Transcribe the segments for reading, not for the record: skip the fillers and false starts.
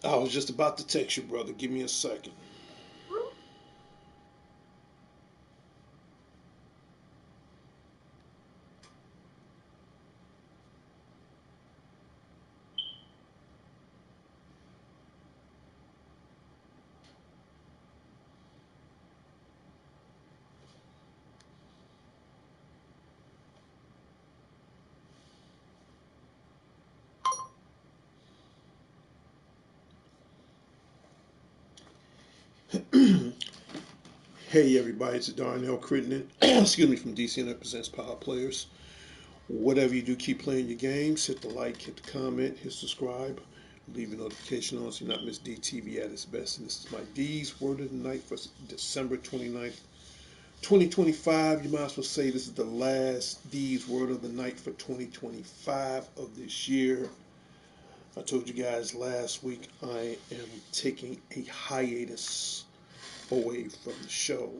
I was just about to text you, brother. Give me a second. Hey, everybody, it's Darnell Crittenden. Excuse me, from DCN Presents Power Players. Whatever you do, keep playing your games. Hit the like, hit the comment, hit subscribe. Leave a notification on so you not miss DTV at its best. And this is my D's Word of the Night for December 29th, 2025. You might as well say this is the last D's Word of the Night for 2025 of this year. I told you guys last week I am taking a hiatus away from the show.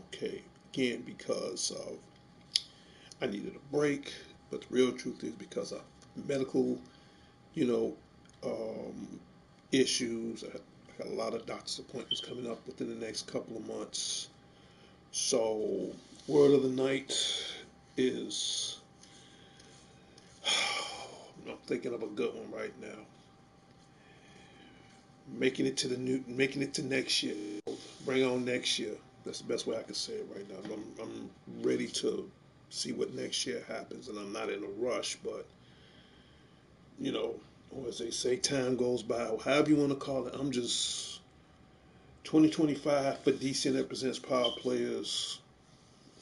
Okay, again, because I needed a break, but the real truth is because of medical, you know, um, issues. I got a lot of doctor's appointments coming up within the next couple of months. So, word of the night is I'm thinking of a good one right now. Making it to next year. Bring on next year. That's the best way I can say it right now. I'm ready to see what next year happens, and I'm not in a rush, but you know, or as they say, time goes by, or however you want to call it. I'm just 2025 for DC that presents Power Players.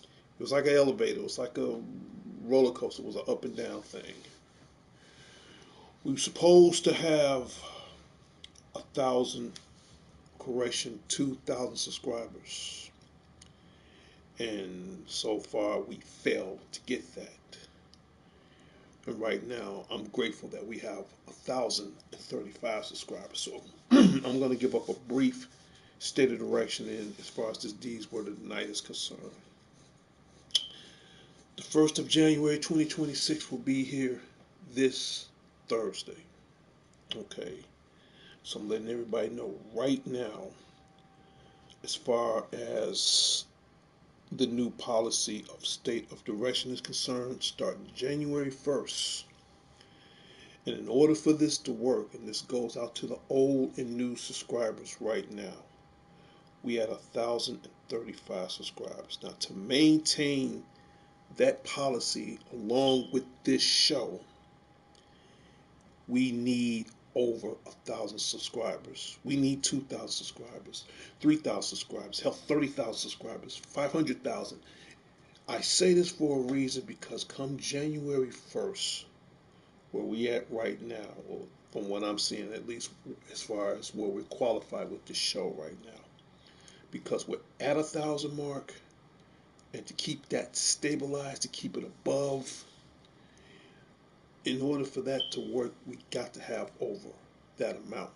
It was like an elevator. It was like a roller coaster. It was an up and down thing. We were supposed to have 1,000, correction, 2,000 subscribers, and so far we failed to get that. And right now, I'm grateful that we have 1,035 subscribers. So I'm going to give up a brief state of direction in as far as this D's Word of the Night is concerned. The 1st of January 2026 will be here this Thursday. Okay. So I'm letting everybody know right now, as far as the new policy of state of direction is concerned, starting January 1st. And in order for this to work, and this goes out to the old and new subscribers right now, we had 1,035 subscribers. Now, to maintain that policy along with this show, we need over 1,000 subscribers. We need 2,000 subscribers, 3,000 subscribers, hell, 30,000 subscribers, 500,000. I say this for a reason because come January 1st, where we at right now, or from what I'm seeing, at least as far as where we're qualified with this show right now, because we're at 1,000 mark, and to keep that stabilized, to keep it above, in order for that to work, we got to have over that amount.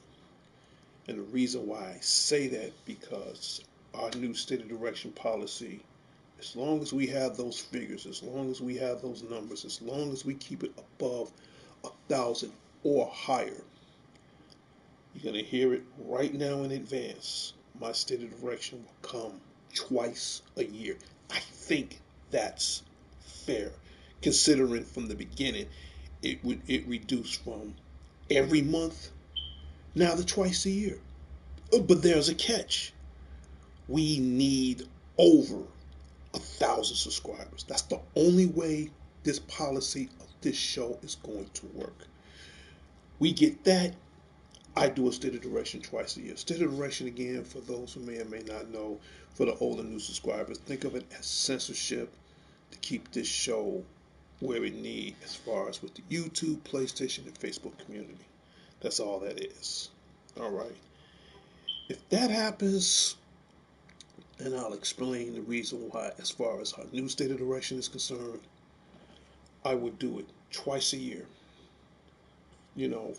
And the reason why I say that, because our new state of direction policy, as long as we have those figures, as long as we have those numbers, as long as we keep it above 1,000 or higher, you're going to hear it right now in advance. My state of direction will come twice a year. I think that's fair, considering from the beginning it reduced from every month now to twice a year. But there's a catch. We need over 1,000 subscribers. That's the only way this policy of this show is going to work. We get that, I do a state of direction twice a year. State of direction, again, for those who may or may not know, for the old and new subscribers, think of it as censorship to keep this show where it needs as far as with the YouTube, PlayStation, and Facebook community. That's all that is. All right. If that happens, and I'll explain the reason why as far as our new state of direction is concerned, I would do it twice a year.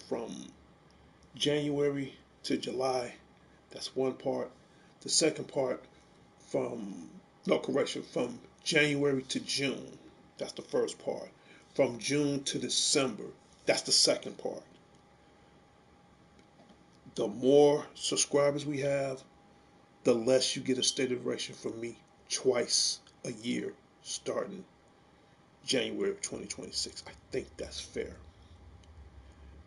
From January to July, That's one part. The second part, from, no correction, from January to June. That's the first part. From June to December. That's the second part. The more subscribers we have, the less you get a state of direction from me twice a year starting January of 2026. I think that's fair.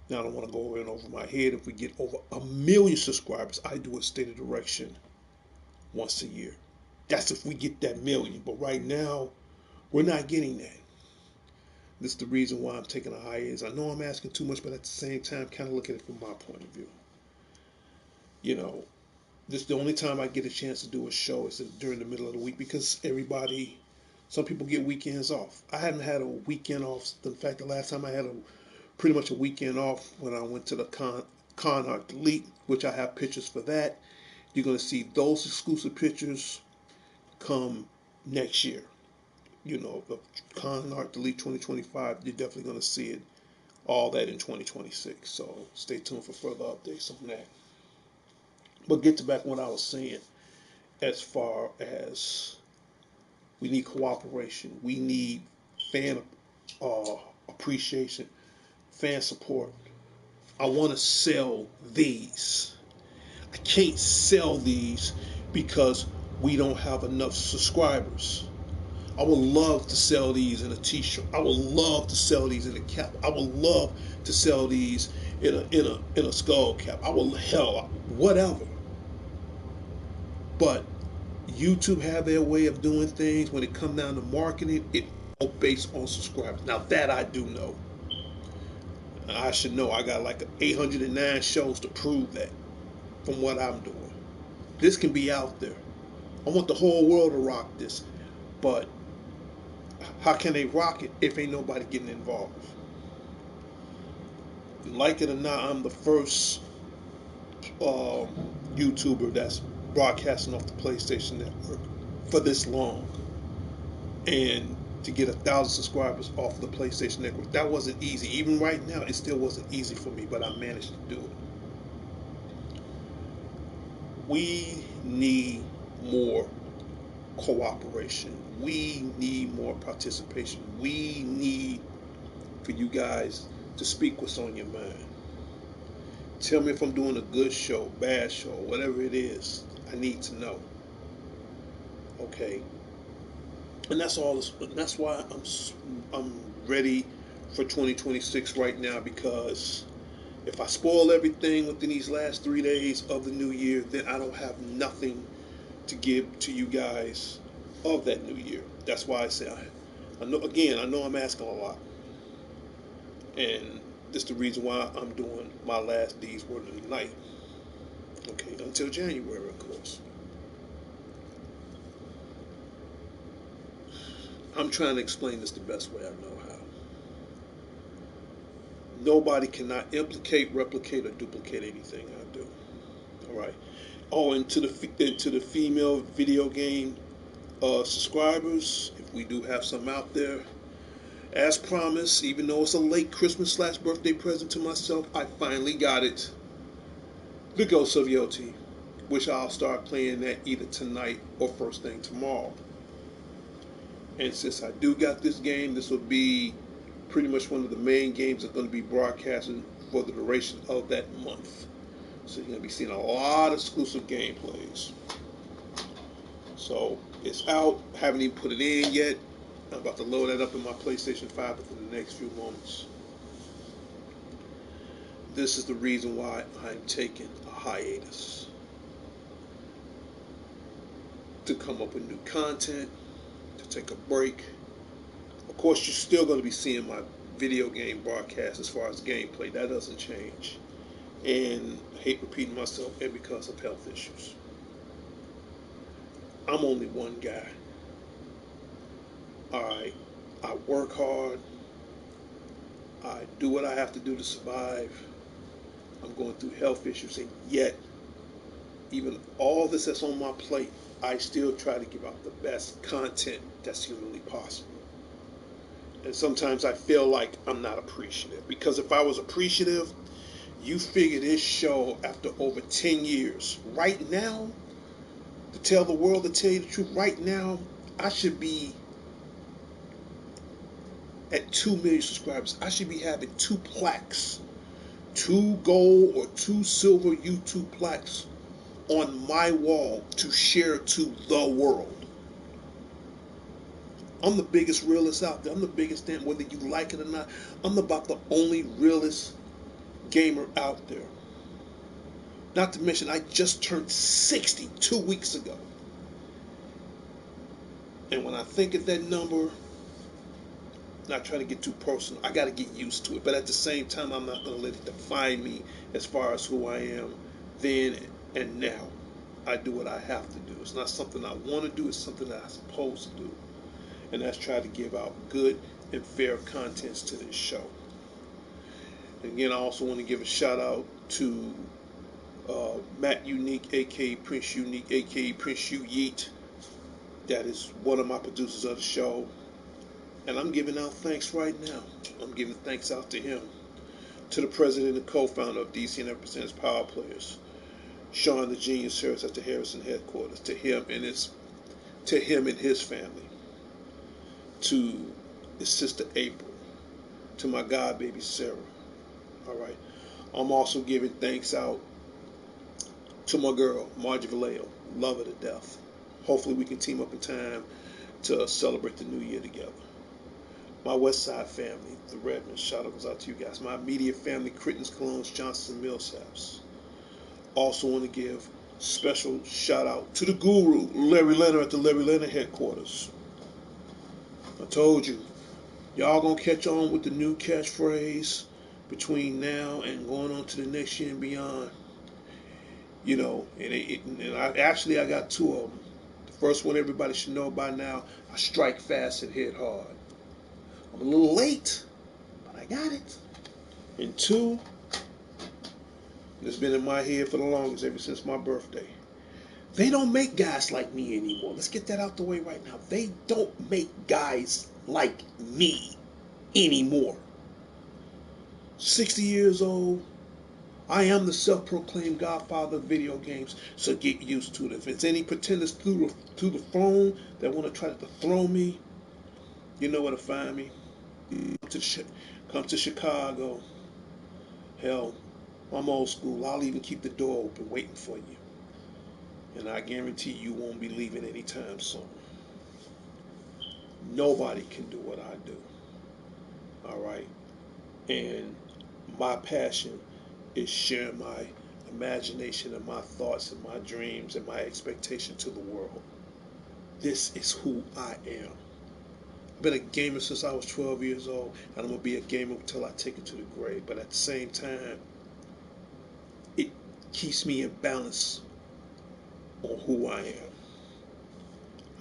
Now, I don't want to go over and over my head. If we get over 1 million subscribers, I do a state of direction once a year. That's if we get that million. But right now, we're not getting that. This is the reason why I'm taking a hiatus. I know I'm asking too much, but at the same time, kind of look at it from my point of view. You know, this is the only time I get a chance to do a show is during the middle of the week because some people get weekends off. I haven't had a weekend off. In fact, the last time I had pretty much a weekend off when I went to the Art Delete, which I have pictures for that. You're going to see those exclusive pictures come next year. You know, the Art Delete 2025, you're definitely going to see it, all that in 2026. So stay tuned for further updates on that. But get to back what I was saying as far as we need cooperation. We need fan appreciation, fan support. I want to sell these. I can't sell these because we don't have enough subscribers. I would love to sell these in a t-shirt. I would love to sell these in a cap. I would love to sell these in a skull cap. I will, hell, whatever. But YouTube have their way of doing things. When it comes down to marketing, it all based on subscribers. Now that I do know. I should know. I got like 809 shows to prove that from what I'm doing. This can be out there. I want the whole world to rock this. But how can they rock it if ain't nobody getting involved? Like it or not, I'm the first YouTuber that's broadcasting off the PlayStation Network for this long. And to get 1,000 subscribers off of the PlayStation Network, that wasn't easy. Even right now, it still wasn't easy for me, but I managed to do it. We need more cooperation. We need more participation. We need for you guys to speak what's on your mind. Tell me if I'm doing a good show, bad show, whatever it is. I need to know. Okay, and that's all. That's why I'm ready for 2026 right now, because if I spoil everything within these last 3 days of the new year, then I don't have nothing to give to you guys of that new year. That's why I say I know. Again, I know I'm asking a lot, and this is the reason why I'm doing my last D's word of the night. Okay, until January, of course. I'm trying to explain this the best way I know how. Nobody cannot implicate, replicate, or duplicate anything I do. All right. Oh, and to the female video game subscribers, if we do have some out there, as promised, even though it's a late Christmas/birthday present to myself, I finally got it. The Ghost of Yoti, which I'll start playing that either tonight or first thing tomorrow. And since I do got this game, this will be pretty much one of the main games that's going to be broadcasting for the duration of that month. So you're going to be seeing a lot of exclusive gameplays. So it's out. Haven't even put it in yet. I'm about to load that up in my PlayStation 5 within the next few moments. This is the reason why I'm taking a hiatus. To come up with new content, to take a break. Of course, you're still going to be seeing my video game broadcast as far as gameplay. That doesn't change. And I hate repeating myself, and because of health issues. I'm only one guy. Alright, I work hard. I do what I have to do to survive. I'm going through health issues, and yet, even all this that's on my plate, I still try to give out the best content that's humanly possible. And sometimes I feel like I'm not appreciative. Because if I was appreciative, You figure this show after over 10 years, right now, to tell the world, to tell you the truth, right now, I should be at 2 million subscribers. I should be having two plaques, two gold or two silver YouTube plaques on my wall to share to the world. I'm the biggest realist out there. I'm the biggest damn, whether you like it or not. I'm about the only realist gamer out there. Not to mention, I just turned 60 2 weeks ago. And when I think of that number, not trying to get too personal, I got to get used to it. But at the same time, I'm not going to let it define me as far as who I am then and now. I do what I have to do. It's not something I want to do, it's something that I'm supposed to do. And that's try to give out good and fair contents to this show. And again, I also want to give a shout out to Matt Unique, aka Prince Unique, aka Prince U Yeet. That is one of my producers of the show. And I'm giving out thanks right now. I'm giving thanks out to him, to the president and co-founder of DC and Represents Power Players, Sean the Genius Harris at the Harrison headquarters, to him and his family, to his sister April, to my god baby Sarah. All right. I'm also giving thanks out to my girl Margie Vallejo. Love her to death. Hopefully we can team up in time to celebrate the new year together. My West Side family, the Redmonds, shout out goes out to you guys. My immediate family, Crittens, Colognes, Johnson, Millsaps. Also want to give special shout out to the guru, Larry Leonard at the Larry Leonard headquarters. I told you, y'all gonna catch on with the new catchphrase between now and going on to the next year and beyond. You know, and I got two of them. The first one everybody should know by now. I strike fast and hit hard. I'm a little late, but I got it. And two, it's been in my head for the longest, ever since my birthday. They don't make guys like me anymore. Let's get that out the way right now. They don't make guys like me anymore. 60 years old. I am the self-proclaimed godfather of video games, so get used to it. If it's any pretenders through the phone that want to try to dethrone me, you know where to find me. Come to Chicago. Hell, I'm old school. I'll even keep the door open waiting for you. And I guarantee you won't be leaving anytime soon. Nobody can do what I do. All right? And my passion is sharing my imagination and my thoughts and my dreams and my expectation to the world. This is who I am. I've been a gamer since I was 12 years old, and I'm going to be a gamer until I take it to the grave. But at the same time, it keeps me in balance on who I am.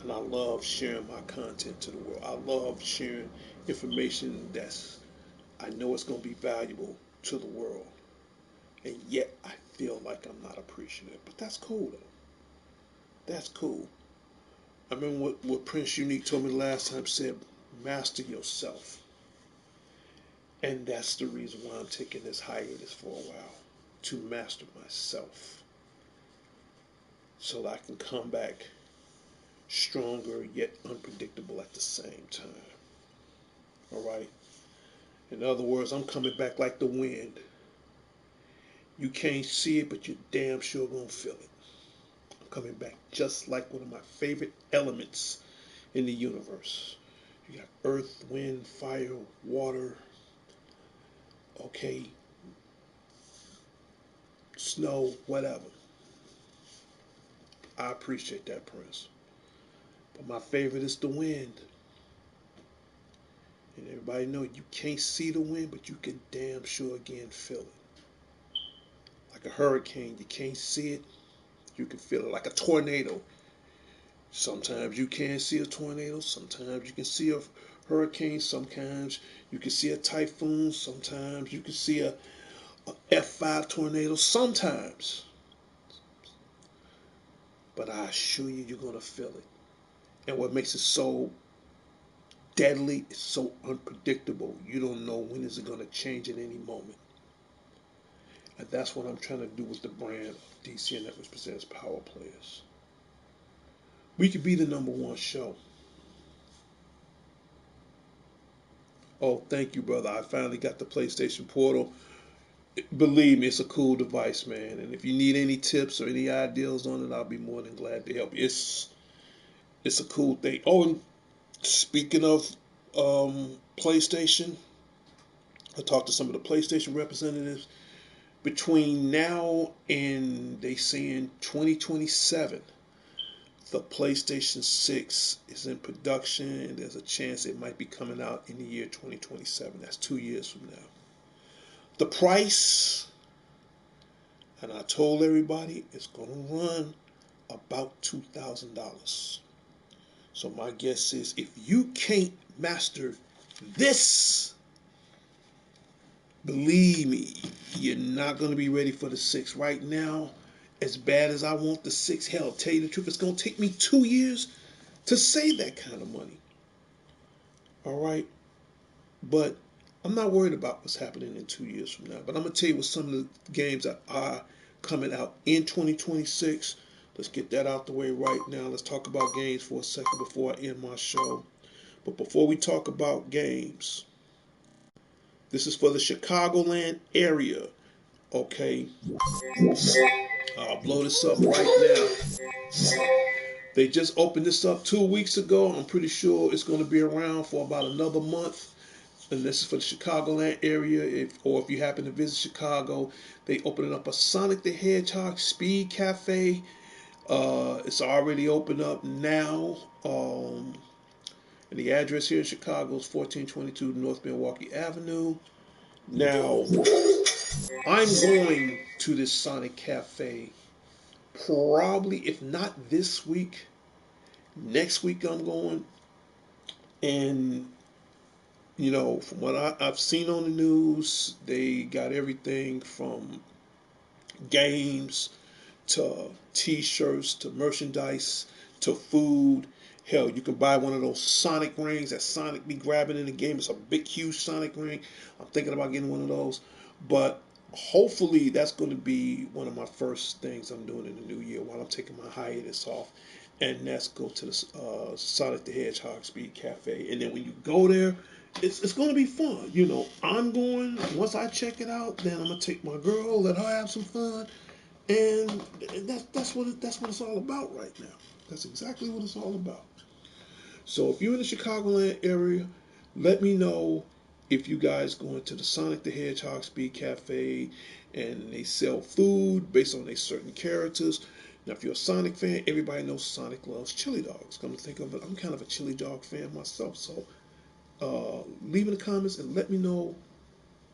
And I love sharing my content to the world. I love sharing information that's, I know it's going to be valuable to the world. And yet I feel like I'm not appreciative. But that's cool though. That's cool. I remember what Prince Unique told me the last time, said, master yourself. And that's the reason why I'm taking this hiatus for a while. To master myself. So that I can come back stronger yet unpredictable at the same time. Alright? In other words, I'm coming back like the wind. You can't see it, but you're damn sure gonna feel it. I'm coming back just like one of my favorite elements in the universe. You got earth, wind, fire, water, okay, snow, whatever. I appreciate that, Prince. But my favorite is the wind. And everybody know you can't see the wind, but you can damn sure again feel it. Like a hurricane, you can't see it, you can feel it. Like a tornado. Sometimes you can't see a tornado, sometimes you can see a hurricane, sometimes you can see a typhoon, sometimes you can see a F5 tornado, sometimes. But I assure you, you're going to feel it. And what makes it so deadly, it's so unpredictable. You don't know when is it going to change at any moment. And that's what I'm trying to do with the brand of DCN Networks Presents Power Players. We could be the #1 show. Oh, thank you, brother. I finally got the PlayStation Portal. Believe me, it's a cool device, man. And if you need any tips or any ideas on it, I'll be more than glad to help you. It's a cool thing. Oh, and speaking of PlayStation, I talked to some of the PlayStation representatives. Between now and they saying 2027, the PlayStation 6 is in production, and there's a chance it might be coming out in the year 2027. That's 2 years from now. The price, and I told everybody, it's going to run about $2,000. So my guess is if you can't master this, believe me, you're not going to be ready for the 6 right now. As bad as I want the 6, hell, tell you the truth, it's going to take me 2 years to save that kind of money. All right? But I'm not worried about what's happening in 2 years from now. But I'm going to tell you what some of the games that are coming out in 2026. Let's get that out the way right now. Let's talk about games for a second before I end my show. But before we talk about games, this is for the Chicagoland area. Okay? I'll blow this up right now. They just opened this up 2 weeks ago. I'm pretty sure it's going to be around for about another month. And this is for the Chicagoland area. Or if you happen to visit Chicago, they opening up a Sonic the Hedgehog Speed Cafe. It's already opened up now. And the address here in Chicago is 1422 North Milwaukee Avenue. Now, I'm going to this Sonic Cafe probably, if not this week, next week I'm going. And, you know, from what I've seen on the news, they got everything from games to t-shirts to merchandise to food. Hell, you can buy one of those Sonic rings that Sonic be grabbing in the game. It's a big, huge Sonic ring. I'm thinking about getting one of those. But hopefully that's going to be one of my first things I'm doing in the new year while I'm taking my hiatus off. And that's go to the Sonic the Hedgehog Speed Cafe. And then when you go there, it's going to be fun. You know, I'm going, once I check it out, then I'm going to take my girl, let her have some fun. And that's what it's all about right now. That's exactly what it's all about. So if you're in the Chicagoland area, let me know if you guys going to the Sonic the Hedgehog Speed Cafe and they sell food based on their certain characters. Now, if you're a Sonic fan, everybody knows Sonic loves chili dogs. Come to think of it, I'm kind of a chili dog fan myself. So leave in the comments and let me know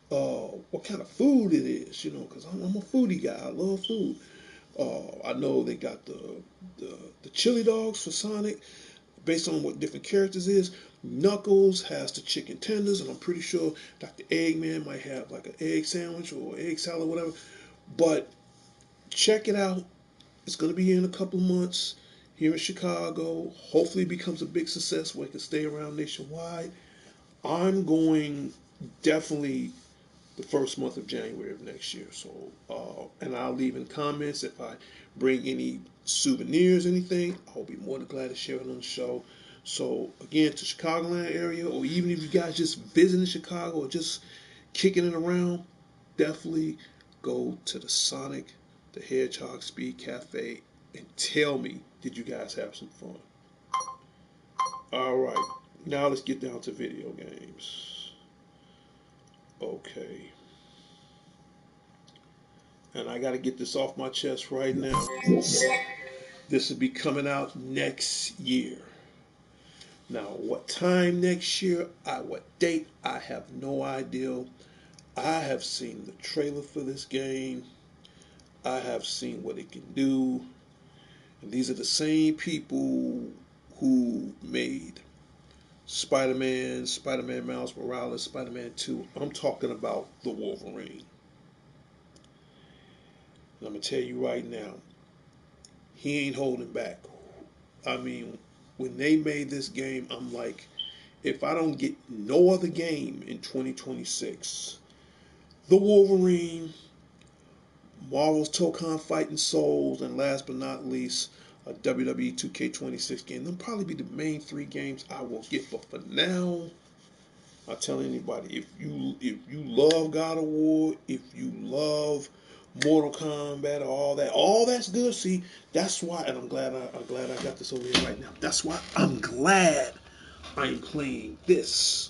what kind of food it is, you know, because I'm a foodie guy. I love food. I know they got the chili dogs for Sonic, based on what different characters is. Knuckles has the chicken tenders, and I'm pretty sure Dr. Eggman might have like an egg sandwich or egg salad, whatever. But check it out. It's going to be here in a couple of months here in Chicago. Hopefully it becomes a big success where it can stay around nationwide. I'm going definitely the first month of January of next year. So, and I'll leave in comments if I bring any souvenirs, anything. I'll be more than glad to share it on the show. So, again, to Chicagoland area, or even if you guys just visiting Chicago or just kicking it around, definitely go to the Sonic the Hedgehog Speed Cafe and tell me, did you guys have some fun? All right, now let's get down to video games. Okay. And I got to get this off my chest right now. This will be coming out next year. Now, what time next year? What date? I have no idea. I have seen the trailer for this game. I have seen what it can do. And these are the same people who made Spider-Man, Spider-Man Miles Morales, Spider-Man 2. I'm talking about the Wolverine. And I'm going to tell you right now, he ain't holding back. I mean, when they made this game, I'm like, if I don't get no other game in 2026, the Wolverine Marvel's Tokon Fighting Souls, and last but not least, a WWE 2K26 game. They'll probably be the main 3 games I will get. But for now, I tell anybody, if you love God of War, if you love Mortal Kombat, all that's good. See, that's why, and I'm glad I got this over here right now. That's why I'm glad I'm playing this,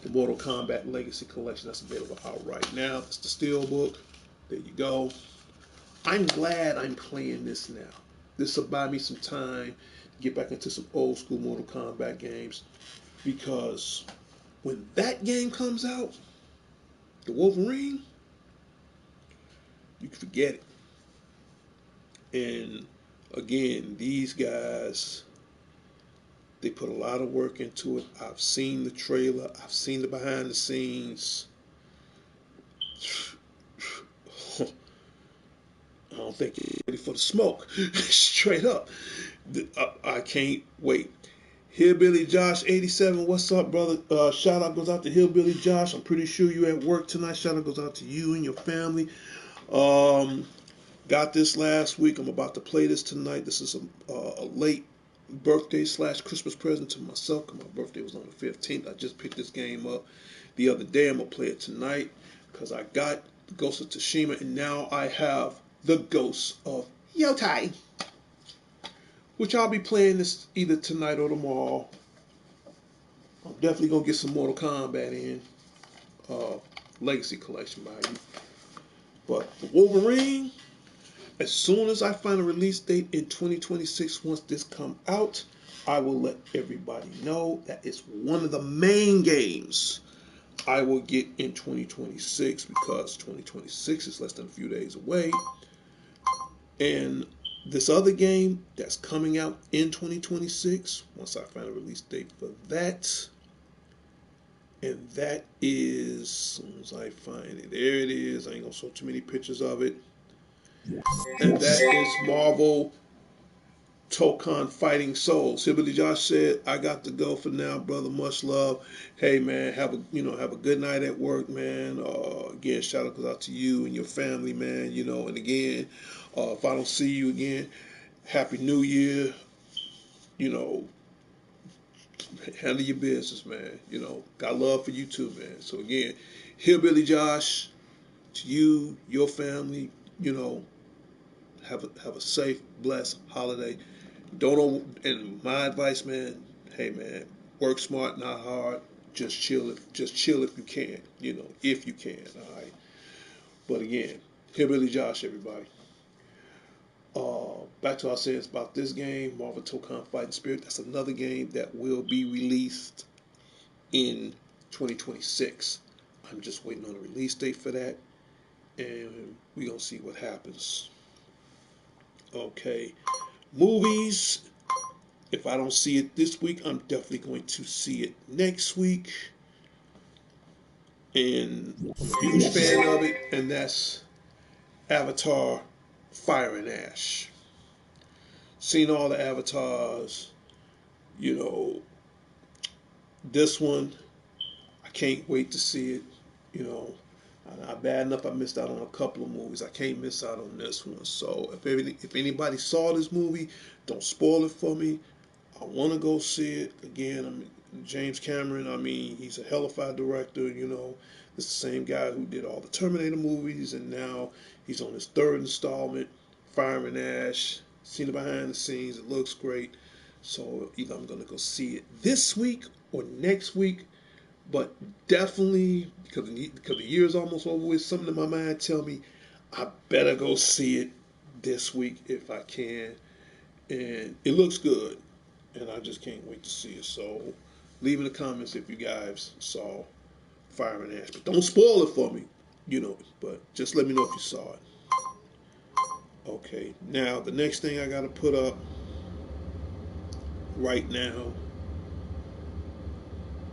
the Mortal Kombat Legacy Collection that's available out right now. It's the Steelbook. There you go. I'm glad I'm playing this now. This will buy me some time to get back into some old school Mortal Kombat games, because when that game comes out, the Wolverine, you can forget it. And again, these guys, they put a lot of work into it. I've seen the trailer. I've seen the behind the scenes. I don't think you're ready for the smoke. Straight up. I can't wait. Hillbilly Josh 87, what's up, brother? Shout out goes out to Hillbilly Josh. I'm pretty sure you're at work tonight. Shout out goes out to you and your family. Got this last week. I'm about to play this tonight. This is a late birthday / Christmas present to myself, because my birthday was on the 15th. I just picked this game up the other day. I'm going to play it tonight because I got the Ghost of Tsushima, and now I have the Ghost of Yotai, which I'll be playing this either tonight or tomorrow. I'm definitely going to get some Mortal Kombat in. Legacy Collection by you. But the Wolverine, as soon as I find a release date in 2026, once this come out, I will let everybody know that it's one of the main games I will get in 2026, because 2026 is less than a few days away. And this other game that's coming out in 2026, once I find a release date for that, and that is, as soon as I find it, there it is. I ain't gonna show too many pictures of it. And that is Marvel Tokon Fighting Souls. Hillbilly Josh said, I got to go for now, brother. Much love. Hey man, have a good night at work, man. Again, shout out to you and your family, man. And again, if I don't see you again, Happy New Year. Handle your business, man. Got love for you too, man. So again, Hillbilly Josh, to you, your family, have a safe, blessed holiday. And my advice, man, hey man, work smart, not hard. Just chill if you can, if you can, all right. But again, Hillbilly Josh, everybody. Back to what I said about this game, Marvel Tokon Fighting Spirit. That's another game that will be released in 2026. I'm just waiting on a release date for that, and we're going to see what happens. Okay. Movies. If I don't see it this week, I'm definitely going to see it next week. And I'm a huge fan of it, and that's Avatar Fire and Ash. Seen all the Avatars. This one, I can't wait to see it. Bad enough I missed out on a couple of movies. I can't miss out on this one. So if anybody saw this movie, don't spoil it for me. I want to go see it. Again, James Cameron, he's a hellified director. It's the same guy who did all the Terminator movies, and now he's on his 3rd installment, Fire and Ash. Seen it behind the scenes. It looks great. So either I'm going to go see it this week or next week. But definitely, because the year is almost over with, something in my mind tell me I better go see it this week if I can. And it looks good, and I just can't wait to see it. So leave in the comments if you guys saw Fire and Ash. But don't spoil it for me, but just let me know if you saw it. Okay, now the next thing I got to put up right now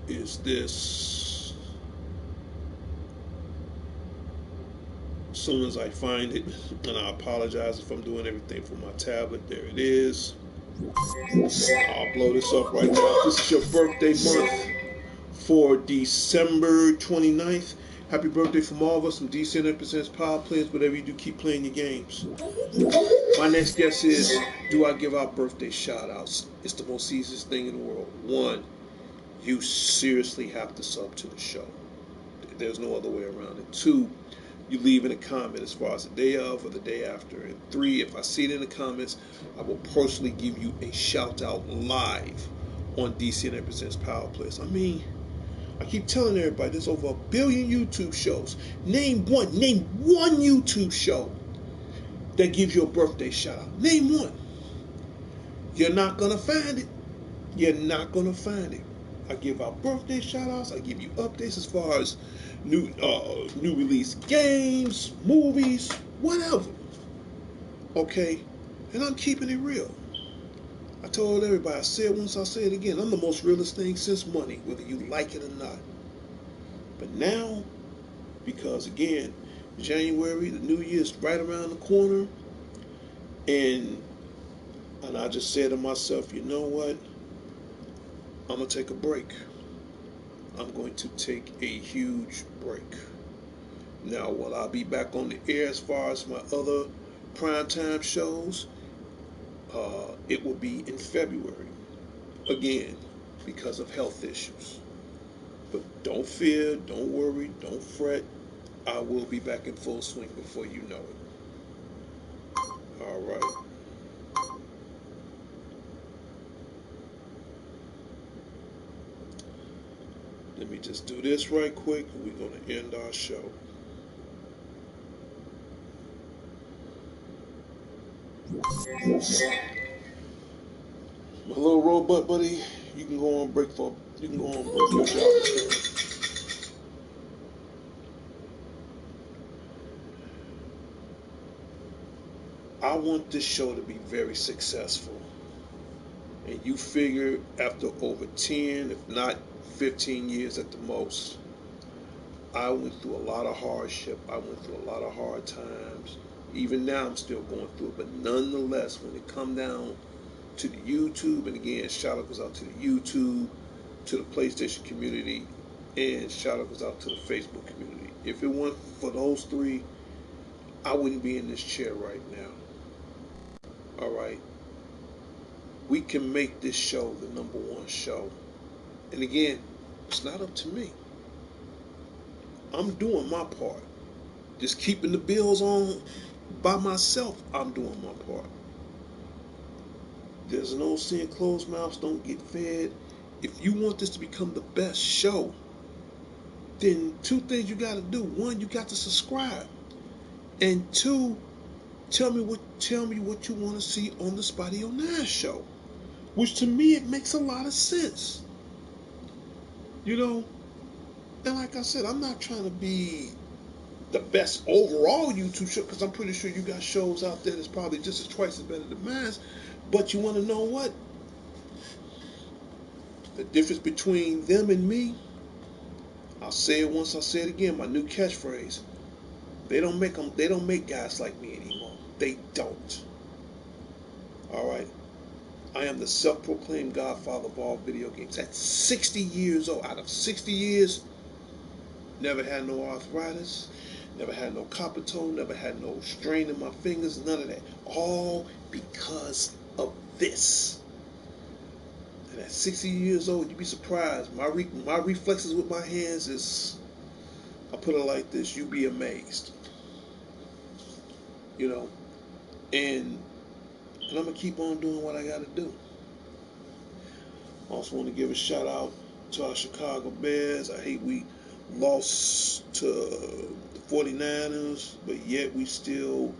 is this. As soon as I find it, and I apologize if I'm doing everything from my tablet. There it is. I'll blow this up right now. This is your birthday month for December 29th. Happy birthday from all of us from DCN Presents Power Players. Whatever you do, keep playing your games. My next guess is, do I give out birthday shout outs? It's the most easiest thing in the world. One, you seriously have to sub to the show. There's no other way around it. Two, you leave in a comment as far as the day of or the day after. And three, if I see it in the comments, I will personally give you a shout out live on DCN Presents Power Players. I mean, I keep telling everybody there's over 1 billion YouTube shows. Name one YouTube show that gives you a birthday shout out. Name one. You're not gonna find it. You're not gonna find it. I give out birthday shout outs. I give you updates as far as new release games, movies, whatever. Okay? And I'm keeping it real. I told everybody, I said once, I'll say it again. I'm the most realest thing since money, whether you like it or not. But now, because again, January, the new year's right around the corner, and I just said to myself, you know what? I'm going to take a break. I'm going to take a huge break. Now, will I be back on the air as far as my other primetime shows? It will be in February. Again, because of health issues. But don't fear, don't worry, don't fret. I will be back in full swing before you know it. All right. Let me just do this right quick, and we're going to end our show. My little robot buddy, you can go on break your job. I want this show to be very successful. And you figure after over 10, if not 15 years at the most, I went through a lot of hardship. I went through a lot of hard times. Even now I'm still going through it. But nonetheless, when it come down to the YouTube, and again, shout out goes out to the YouTube, to the PlayStation community, and shout out goes out to the Facebook community. If it weren't for those three, I wouldn't be in this chair right now. All right. We can make this show the #1 show. And again, it's not up to me. I'm doing my part. Just keeping the bills on by myself, I'm doing my part. There's an old saying, closed mouths don't get fed. If you want this to become the best show, then two things you got to do. One, you got to subscribe. And two, tell me what you want to see on the Spotty 09 show. Which to me, it makes a lot of sense. You know, and like I said, I'm not trying to be the best overall YouTube show, because I'm pretty sure you got shows out there that's probably just as twice as better than mine. But you want to know what? The difference between them and me, I'll say it once, I'll say it again, my new catchphrase. They don't make guys like me anymore. They don't. Alright? I am the self-proclaimed godfather of all video games. At 60 years old, out of 60 years, never had no arthritis, never had no carpal toe, never had no strain in my fingers, none of that. All because of this. And at 60 years old, you'd be surprised. My reflexes with my hands is, I'll put it like this, you'd be amazed. You know, and I'm going to keep on doing what I got to do. I also want to give a shout out to our Chicago Bears. I hate we lost to the 49ers, but yet we still,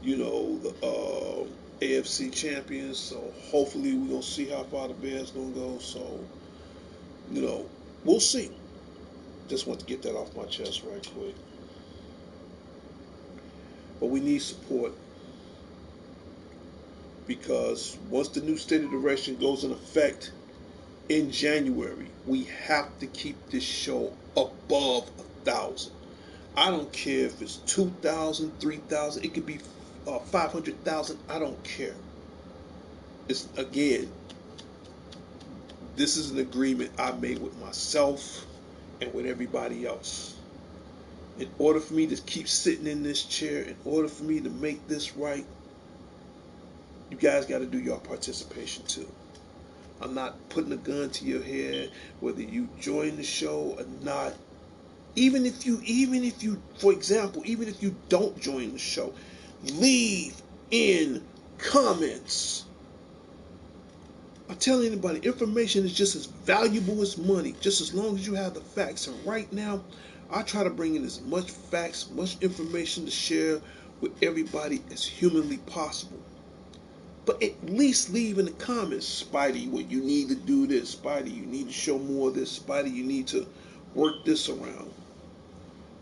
the AFC champions. So hopefully we're going to see how far the Bears going to go. So, we'll see. Just want to get that off my chest right quick. But we need support, because once the new state of direction goes in effect in January, we have to keep this show above 1,000. I don't care if it's 2,000, 3,000. It could be 500,000. I don't care. It's, again, this is an agreement I made with myself and with everybody else. In order for me to keep sitting in this chair, in order for me to make this right, you guys got to do your participation too. I'm not putting a gun to your head whether you join the show or not. Even if you, for example, even if you don't join the show, leave in comments. I tell anybody, information is just as valuable as money, just as long as you have the facts. And right now, I try to bring in as much facts, much information to share with everybody as humanly possible. But at least leave in the comments, Spidey, what you need to do this, Spidey, you need to show more of this, Spidey, you need to work this around.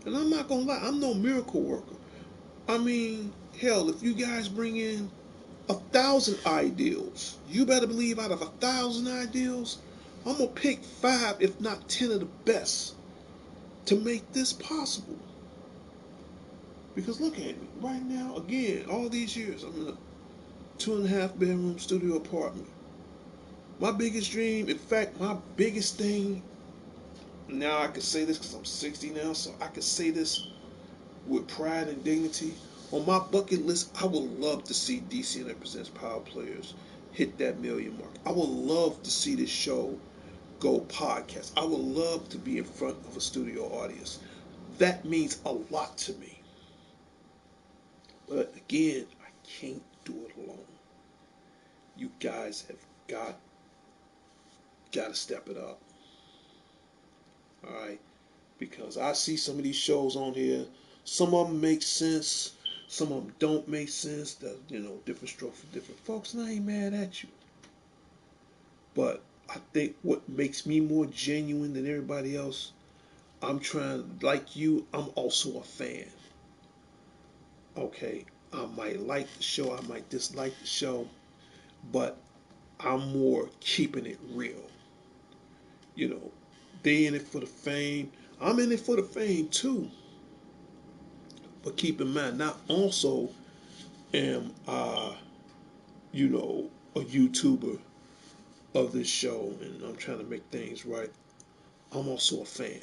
And I'm not gonna lie, I'm no miracle worker. I mean, hell, if you guys bring in 1,000 ideals, you better believe out of 1,000 ideals, I'm gonna pick 5, if not 10 of the best to make this possible. Because look at me, right now, again, all these years, I'm in a 2.5 bedroom studio apartment. My biggest dream, in fact, my biggest thing, now I can say this because I'm 60 now, so I can say this with pride and dignity. On my bucket list, I would love to see DCNF Presents Power Players hit that million mark. I would love to see this show go podcast. I would love to be in front of a studio audience. That means a lot to me. But again, I can't do it alone. You guys have got to step it up. All right, because I see some of these shows on here. Some of them make sense. Some of them don't make sense. That different stroke for different folks, and I ain't mad at you. But I think what makes me more genuine than everybody else, I'm trying, like you, I'm also a fan. Okay, I might like the show, I might dislike the show, but I'm more keeping it real. You know, they in it for the fame. I'm in it for the fame too. But keep in mind, not also am I, a YouTuber of this show and I'm trying to make things right. I'm also a fan.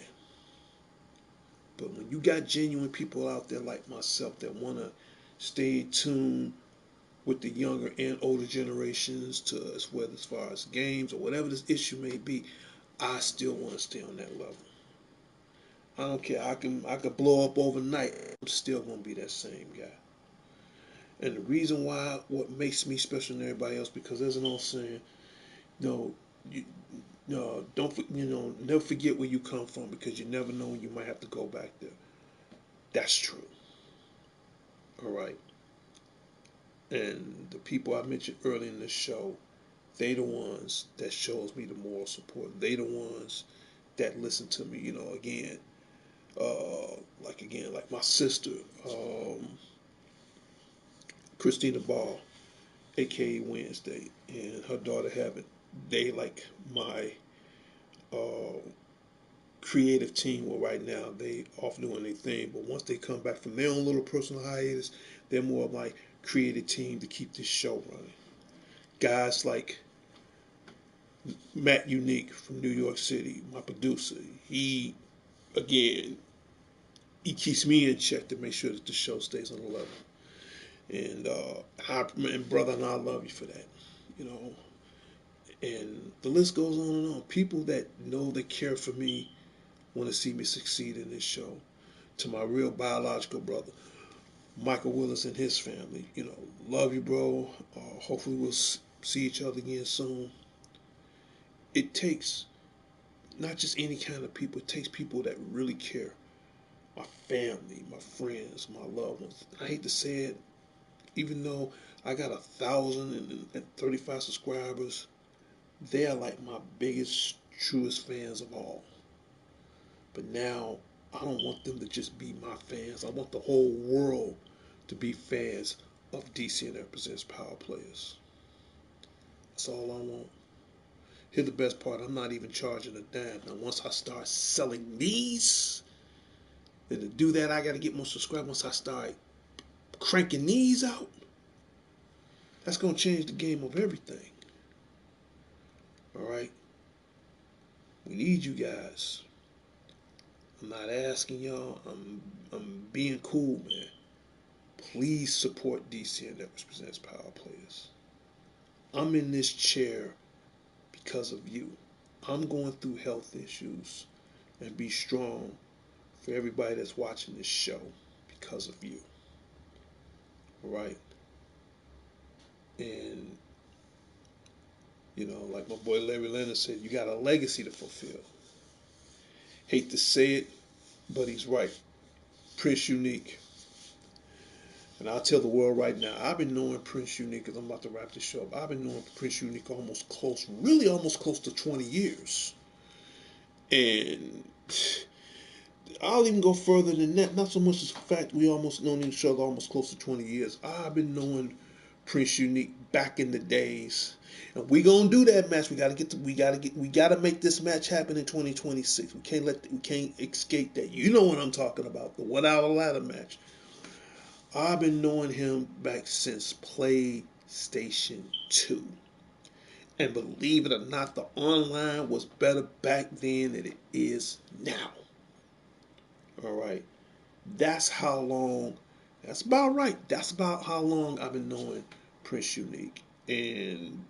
But when you got genuine people out there like myself that want to stay tuned with the younger and older generations to as far as games or whatever this issue may be, I still want to stay on that level. I don't care. I could blow up overnight. I'm still gonna be that same guy. And the reason why, what makes me special than everybody else, because there's an old saying, no, you, no, don't never forget where you come from because you never know when you might have to go back there. That's true. All right. And the people I mentioned earlier in the show, they the ones that shows me the moral support. They the ones that listen to me. Like my sister, Christina Ball, aka Wednesday, and her daughter Heaven. They like my uh, creative team. Well, right now they off doing their thing, but once they come back from their own little personal hiatus, they're more of my creative team to keep this show running. Guys like Matt Unique from New York City, my producer. Again, he keeps me in check to make sure that the show stays on the level. And brother, and I love you for that. You know, and the list goes on and on. People that know they care for me want to see me succeed in this show. To my real biological brother, Michael Willis and his family, love you, bro. Hopefully we'll see each other again soon. It takes not just any kind of people. It takes people that really care. My family, my friends, my loved ones. I hate to say it, even though I got 1,035 subscribers, they are like my biggest, truest fans of all. But now I don't want them to just be my fans. I want the whole world to be fans of DCNF Presents Power Players. That's all I want. Here's the best part. I'm not even charging a dime. Now, once I start selling these, then to do that, I got to get more subscribers. Once I start cranking these out, that's going to change the game of everything. All right? We need you guys. I'm not asking y'all. I'm being cool, man. Please support DCN Networks Presents Power Players. I'm in this chair because of you. I'm going through health issues, and be strong for everybody that's watching this show because of you. All right? And, like my boy Larry Leonard said, you got a legacy to fulfill. Hate to say it, but he's right. Prince Unique. And I'll tell the world right now, I've been knowing Prince Unique, because I'm about to wrap this show up. I've been knowing Prince Unique almost close to 20 years. And I'll even go further than that. Not so much as the fact we almost known each other almost close to 20 years. I've been knowing Prince Unique back in the days. And we gonna do that match. We gotta make this match happen in 2026. We can't escape that. You know what I'm talking about. The 1 hour ladder match. I've been knowing him back since PlayStation 2. And believe it or not, the online was better back then than it is now. Alright. That's about right. That's about how long I've been knowing Prince Unique. And,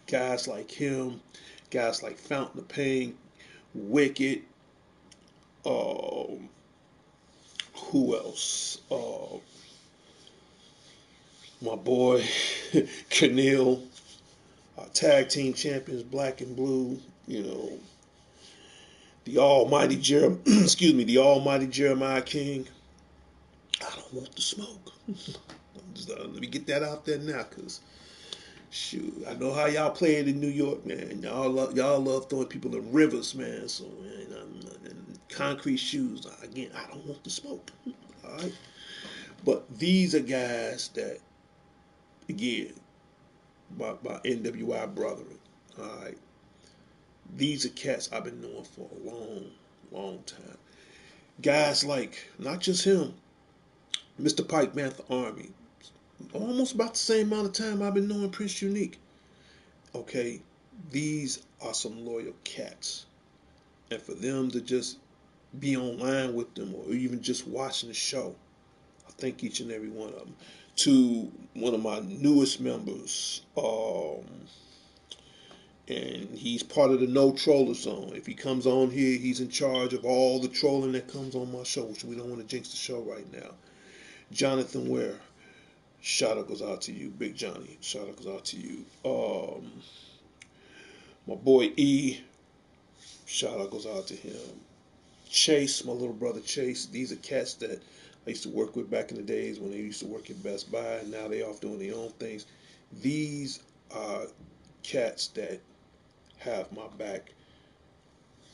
guys like him, guys like Fountain of Pain, Wicked, who else? My boy, Keneal, tag team champions, Black and Blue, the almighty the almighty Jeremiah King. I don't want the smoke. Let me get that out there now, cause shoot, I know how y'all play it in New York, man. Y'all love throwing people in rivers, man. So, man, in concrete shoes. Again, I don't want the smoke. All right, but these are guys that, again, my NWI brethren. All right, these are cats I've been knowing for a long, long time. Guys like not just him, Mr. Pike Panther Army. Almost about the same amount of time I've been knowing Prince Unique. Okay, these are some loyal cats. And for them to just be online with them or even just watching the show, I thank each and every one of them. To one of my newest members, and he's part of the No Troller Zone. If he comes on here, he's in charge of all the trolling that comes on my show, which we don't want to jinx the show right now. Jonathan Ware, shout out goes out to you. Big Johnny, shout out goes out to you. My boy E, shout out goes out to him. Chase, my little brother Chase. These are cats that I used to work with back in the days when they used to work at Best Buy, and now they off doing their own things. These are cats that have my back,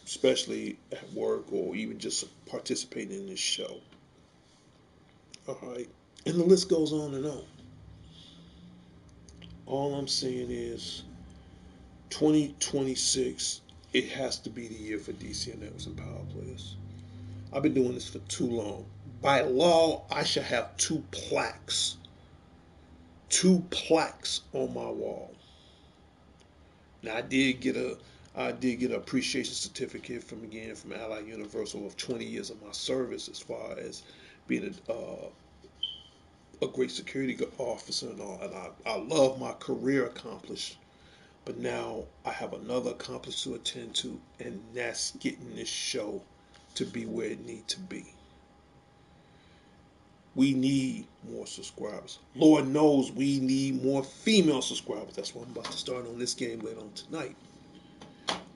especially at work or even just participating in this show. All right, and the list goes on and on. All I'm saying is 2026, it has to be the year for DCN Networks and Power Players. I've been doing this for too long. By law, I should have two plaques on my wall. Now I did get an appreciation certificate from Allied Universal of 20 years of my service, as far as being a great security officer and all. And I love my career accomplished. But now I have another accomplishment to attend to, and that's getting this show to be where it needs to be. We need more subscribers. Lord knows we need more female subscribers. That's what I'm about to start on this game later on tonight.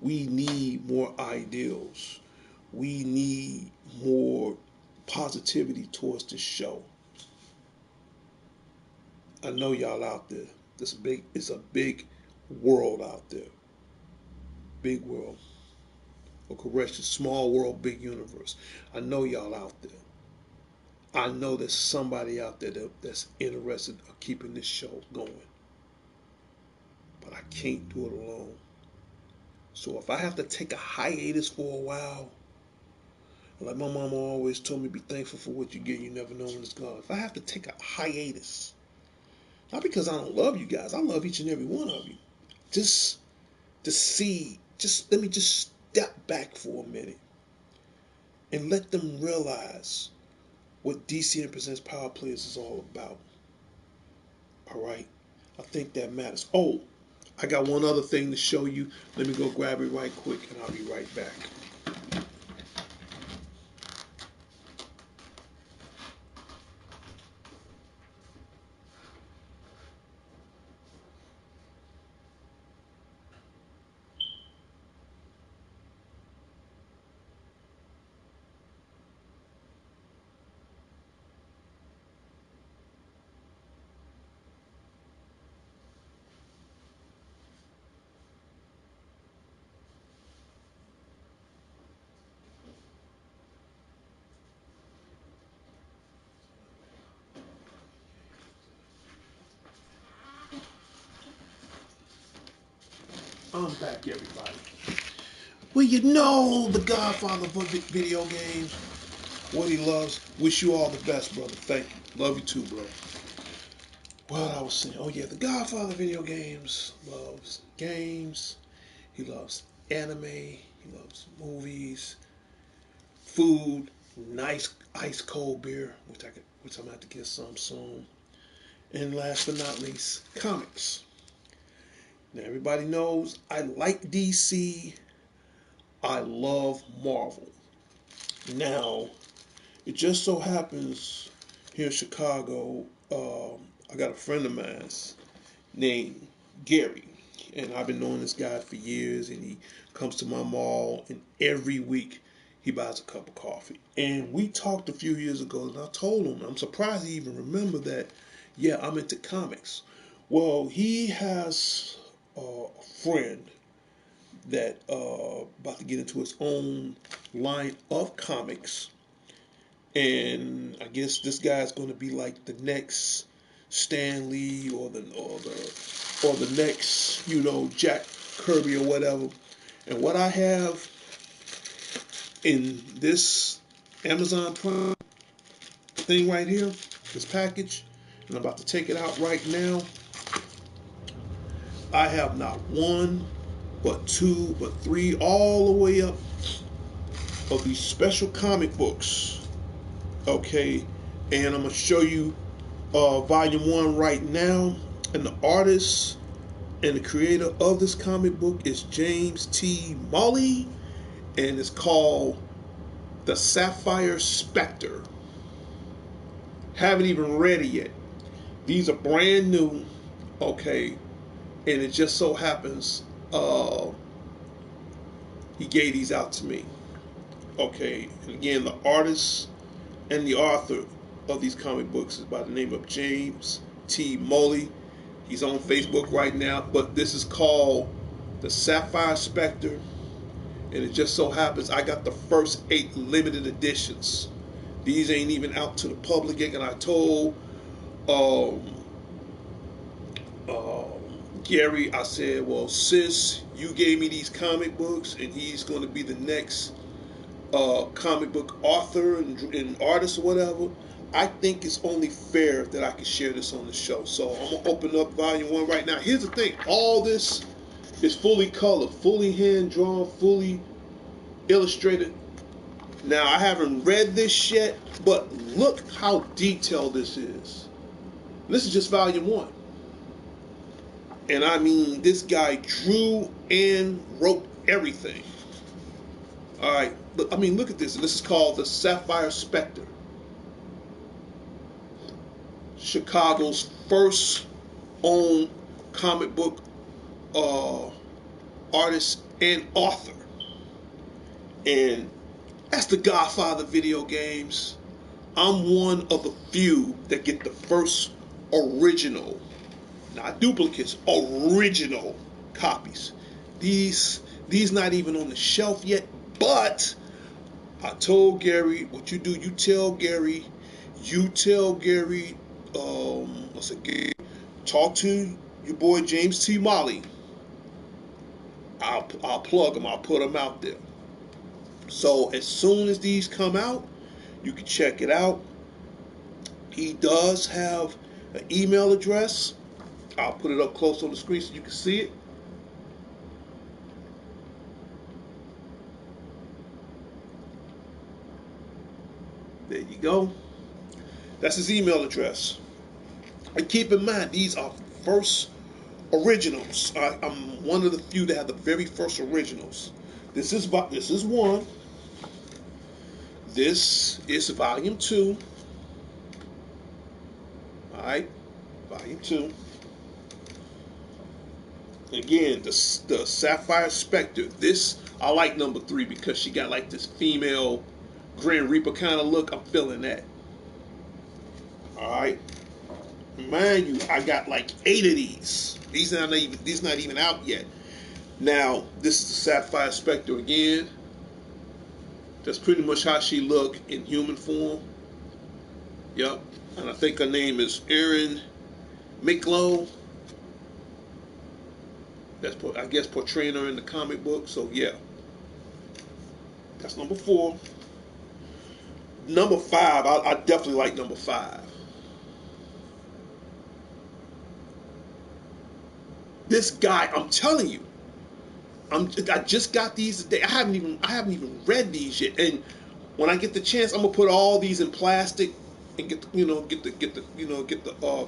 We need more ideals. We need more positivity towards the show. I know y'all out there. It's a big world out there. Big world. Or correction, small world, big universe. I know y'all out there. I know there's somebody out there that's interested in keeping this show going. But I can't do it alone. So if I have to take a hiatus for a while, like my mama always told me, be thankful for what you get, you never know when it's gone. If I have to take a hiatus, not because I don't love you guys, I love each and every one of you. Just let me just step back for a minute and let them realize what DCN Presents Power Players is all about. All right? I think that matters. Oh, I got one other thing to show you. Let me go grab it right quick, and I'll be right back. I'm back, everybody. Well, you know the Godfather of video games, what he loves. Wish you all the best, brother. Thank you. Love you too, bro. What I was saying, oh yeah, the Godfather of video games loves games. He loves anime. He loves movies, food, nice ice cold beer, which I'm gonna have to get some soon. And last but not least, comics. Now everybody knows I like DC. I love Marvel. Now, it just so happens here in Chicago, I got a friend of mine named Gary, and I've been knowing this guy for years, and he comes to my mall, and every week he buys a cup of coffee. And we talked a few years ago, and I told him, I'm surprised he even remembered that, yeah, I'm into comics. Well, he has a friend that about to get into his own line of comics, and I guess this guy's going to be like the next Stan Lee or the next Jack Kirby or whatever. And what I have in this Amazon Prime thing right here, this package, and I'm about to take it out right now. I have not one, but two, but three, all the way up of these special comic books. Okay, and I'm gonna show you volume one right now, and the artist and the creator of this comic book is James T. Molley, and it's called The Sapphire Spectre. Haven't even read it yet. These are brand new, okay, and it just so happens he gave these out to me, okay. And again, the artist and the author of these comic books is by the name of James T. Molley. He's on Facebook right now, but this is called The Sapphire Spectre, and it just so happens I got the first 8 limited editions. These ain't even out to the public yet, and I told um, Gary, I said, well, since you gave me these comic books, and he's going to be the next comic book author and artist or whatever, I think it's only fair that I can share this on the show. So I'm going to open up volume one right now. Here's the thing. All this is fully colored, fully hand-drawn, fully illustrated. Now, I haven't read this yet, but look how detailed this is. This is just volume one. And I mean, this guy drew and wrote everything. All right. I mean, look at this. And this is called The Sapphire Spectre. Chicago's first own comic book artist and author. And that's the Godfather video games. I'm one of the few that get the first original, not duplicates, original copies. These not even on the shelf yet, but I told Gary, what you do, you tell Gary, I said, Gary, talk to your boy James T. Molley. I'll plug him, I'll put him out there. So as soon as these come out, you can check it out. He does have an email address. I'll put it up close on the screen so you can see it. go. That's his email address. And keep in mind, these are first originals. I'm one of the few that have the very first originals. This is one. This is volume 2. All right, volume 2. Again, the Sapphire Spectre. This I like number 3 because she got like this female Grim Reaper kind of look. I'm feeling that. All right, mind you, I got like 8 of these. These not even out yet. Now this is the Sapphire Spectre again. That's pretty much how she look in human form. Yep, and I think her name is Erin Miklo. That's, I guess, portraying her in the comic book. So yeah, that's number 4. Number 5, I definitely like number 5. This guy, I'm telling you, I just got these today. I haven't even read these yet. And when I get the chance, I'm gonna put all these in plastic and get the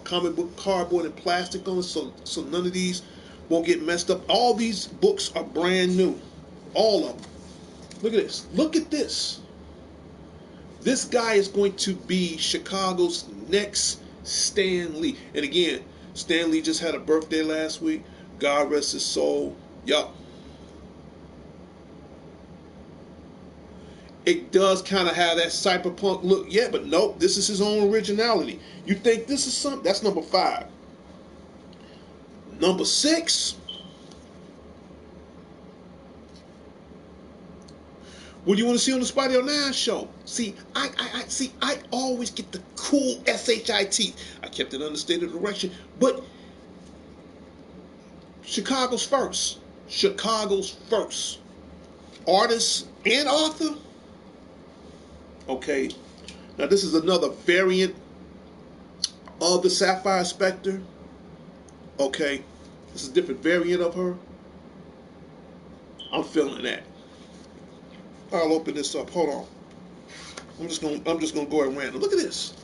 comic book cardboard and plastic on it, so none of these won't get messed up. All these books are brand new, all of them. Look at this. Look at this. This guy is going to be Chicago's next Stan Lee. And again, Stan Lee just had a birthday last week. God rest his soul. Yup. It does kind of have that cyberpunk look. Yeah, but nope. This is his own originality. You think this is something? That's number 5. Number 6. What do you want to see on the Spidey 09 show? See, I always get the cool shit. I kept it understated direction, but Chicago's first. Chicago's first. Artist and author. Okay. Now this is another variant of the Sapphire Spectre. Okay. This is a different variant of her. I'm feeling that. I'll open this up. Hold on. I'm just gonna go at random. Look at this.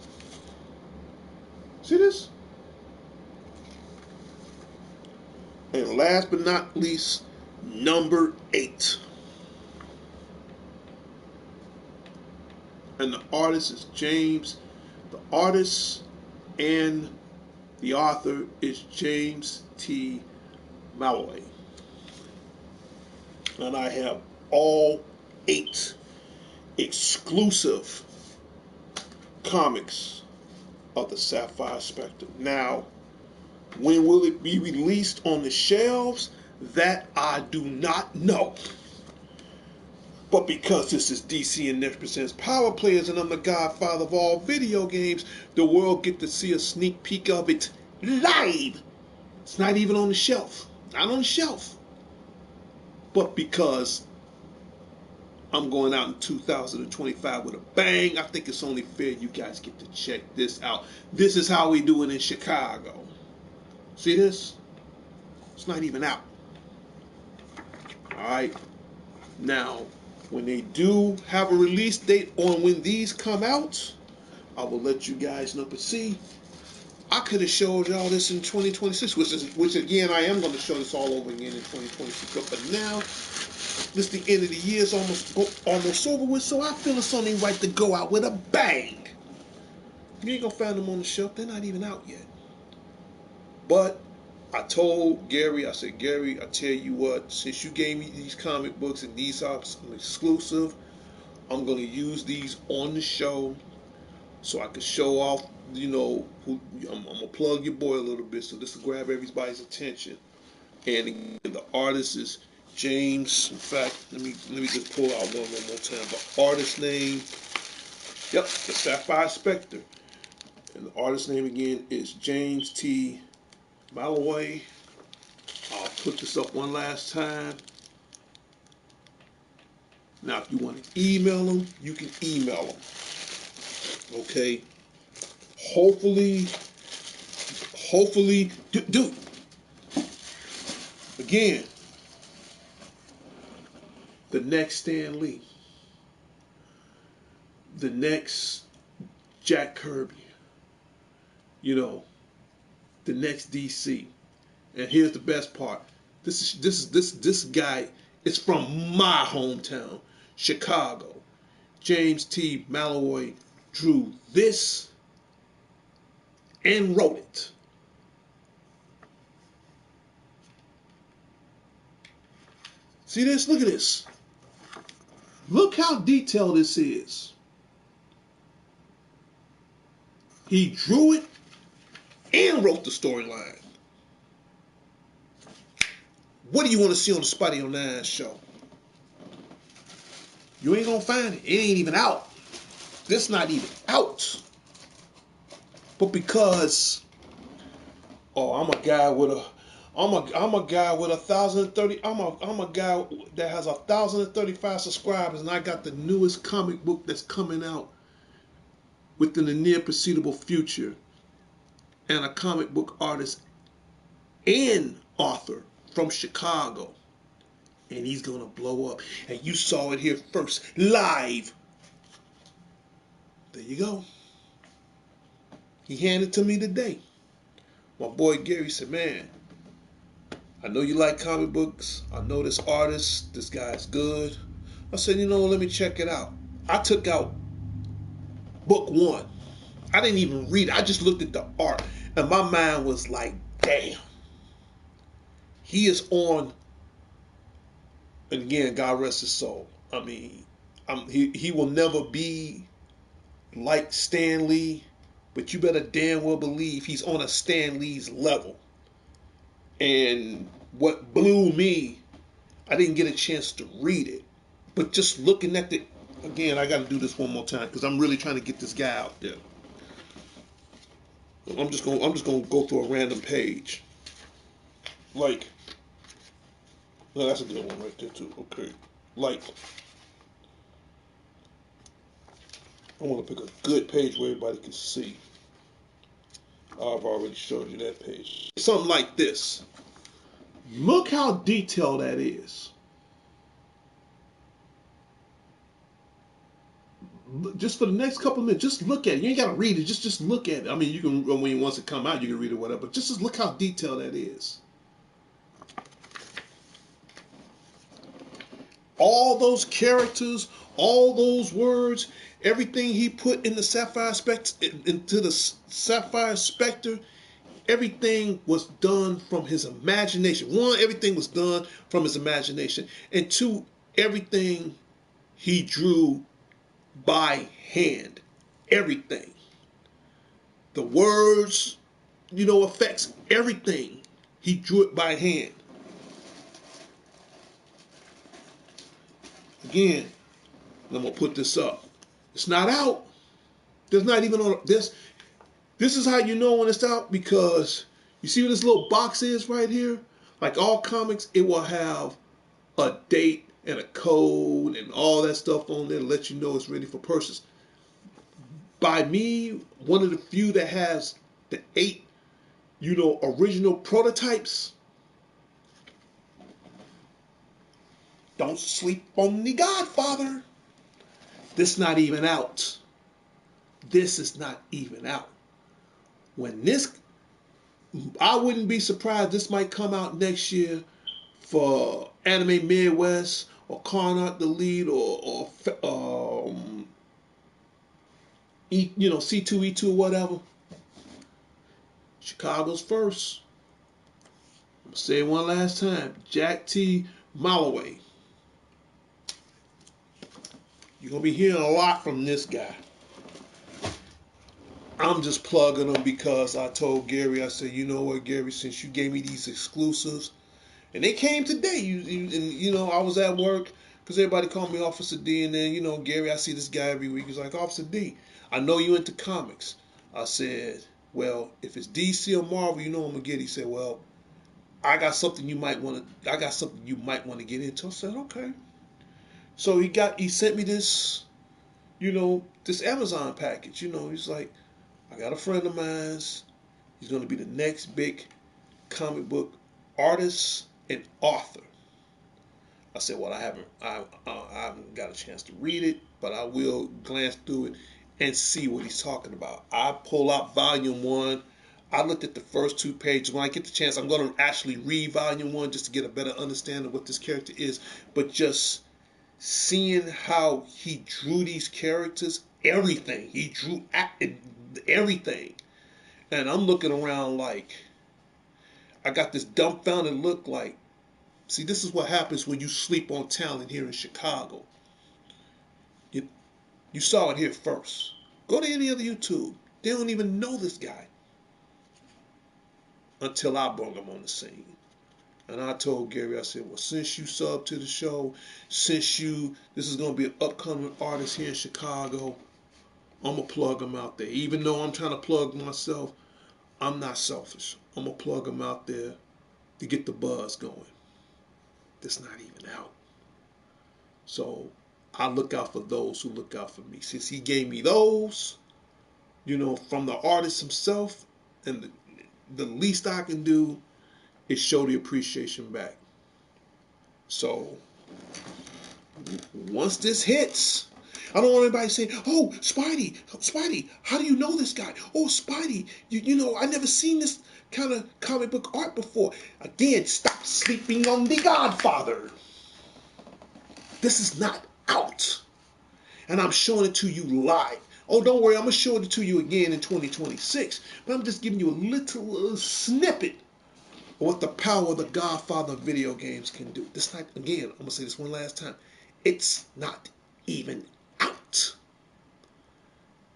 See this? And last but not least, number 8. And the artist is James. The artist and the author is James T. Malloy. And I have all 8 exclusive comics of the Sapphire Spectre. Now, when will it be released on the shelves? That I do not know. But because this is DC and Next Presents Power Players and I'm the godfather of all video games, the world get to see a sneak peek of it live. It's not even on the shelf. Not on the shelf. But because I'm going out in 2025 with a bang, I think it's only fair you guys get to check this out. This is how we do it in Chicago. See this? It's not even out. Alright. Now, when they do have a release date on when these come out, I will let you guys know. But see, I could have showed y'all this in 2026, which again, I am going to show this all over again in 2026. But now, this the end of the year is almost over with, so I feel it's only right to go out with a bang. You ain't going to find them on the shelf. They're not even out yet. But I told Gary, I said, Gary, I tell you what, since you gave me these comic books and these are exclusive, I'm going to use these on the show so I can show off, I'm going to plug your boy a little bit, so this will grab everybody's attention. And again, the artist is James. In fact, let me just pull out one more time. The artist name, the Sapphire Spectre. And the artist name again is James T. Malloy. I'll put this up one last time. Now, if you want to email them, you can email them. Okay. Hopefully, dude. Again, the next Stan Lee, the next Jack Kirby, you know, the next DC. And here's the best part. This guy is from my hometown, Chicago. James T. Malloy drew this and wrote it. See this? Look at this. Look how detailed this is. He drew it and wrote the storyline. What do you want to see on the Spidey 09 show? You ain't gonna find it. It ain't even out. This not even out. But because, I'm a guy with a 1,030. I'm a guy that has 1,035 subscribers, and I got the newest comic book that's coming out within the near foreseeable future, and a comic book artist and author from Chicago, and he's gonna blow up. And you saw it here first, live. There you go. He handed it to me today. My boy Gary said, man, I know you like comic books. I know this artist. This guy's good. I said, let me check it out. I took out book 1. I didn't even read it. I just looked at the art. And my mind was like, damn. He is on, and again, God rest his soul. I mean, he will never be like Stan Lee, but you better damn well believe he's on a Stan Lee's level. And what blew me, I didn't get a chance to read it, but just looking at the, again, I got to do this one more time because I'm really trying to get this guy out there. I'm just gonna go through a random page. Like, no, that's a good one right there too. Okay, like, I want to pick a good page where everybody can see. I've already showed you that page. Something like this. Look how detailed that is. Just for the next couple of minutes, just look at it. You ain't got to read it. Just look at it. I mean, you can, when once it come out, you can read it, whatever. But just look how detailed that is. All those characters, all those words, everything he put in the Sapphire Spectre, into the Sapphire Spectre, everything was done from his imagination. One, everything was done from his imagination. And two, everything he drew by hand. Everything. The words, effects, everything. He drew it by hand. Again, I'm going to put this up. It's not out. There's not even on this. This is how you know when it's out, because you see what this little box is right here? Like all comics, it will have a date and a code and all that stuff on there to let you know it's ready for purchase. By me, one of the few that has the 8, original prototypes, don't sleep on the Godfather. This not even out. This is not even out. When this, I wouldn't be surprised this might come out next year for Anime Midwest or Carnot the Lead or C2E2 or whatever. Chicago's first. I'm going to say it one last time. Jack T. Malloy. You're going to be hearing a lot from this guy. I'm just plugging them because I told Gary, I said, you know what, Gary, since you gave me these exclusives, and they came today, I was at work because everybody called me Officer D, and then, Gary, I see this guy every week. He's like, Officer D, I know you into comics. I said, well, if it's DC or Marvel, I'm going to get it. He said, well, I got something you might want to get into. I said, okay. So he sent me this, this Amazon package. He's like, I got a friend of mine. He's going to be the next big comic book artist and author. I said, well, I haven't got a chance to read it, but I will glance through it. and see what he's talking about. I pull out volume one. I looked at the first 2 pages. When I get the chance, I'm going to actually read volume one just to get a better understanding of what this character is. But just seeing how he drew these characters, everything. He drew everything. And I'm looking around like, I got this dumbfounded look like, see, this is what happens when you sleep on talent here in Chicago. You, you saw it here first. Go to any other YouTube. They don't even know this guy until I brought him on the scene. And I told Gary, I said, well, since you sub to the show, this is going to be an upcoming artist here in Chicago, I'm going to plug him out there. Even though I'm trying to plug myself, I'm not selfish. I'm going to plug him out there to get the buzz going. That's not even out. So I look out for those who look out for me. Since he gave me those, from the artist himself, and the least I can do is show the appreciation back. So once this hits, I don't want anybody saying, "Oh, Spidey, how do you know this guy? Oh, Spidey, I never seen this kind of comic book art before." Again, stop sleeping on The Godfather. This is not out, and I'm showing it to you live. Oh, don't worry, I'm gonna show it to you again in 2026. But I'm just giving you a little snippet of what the power of the Godfather video games can do. This not, again, I'm gonna say this one last time. It's not even out.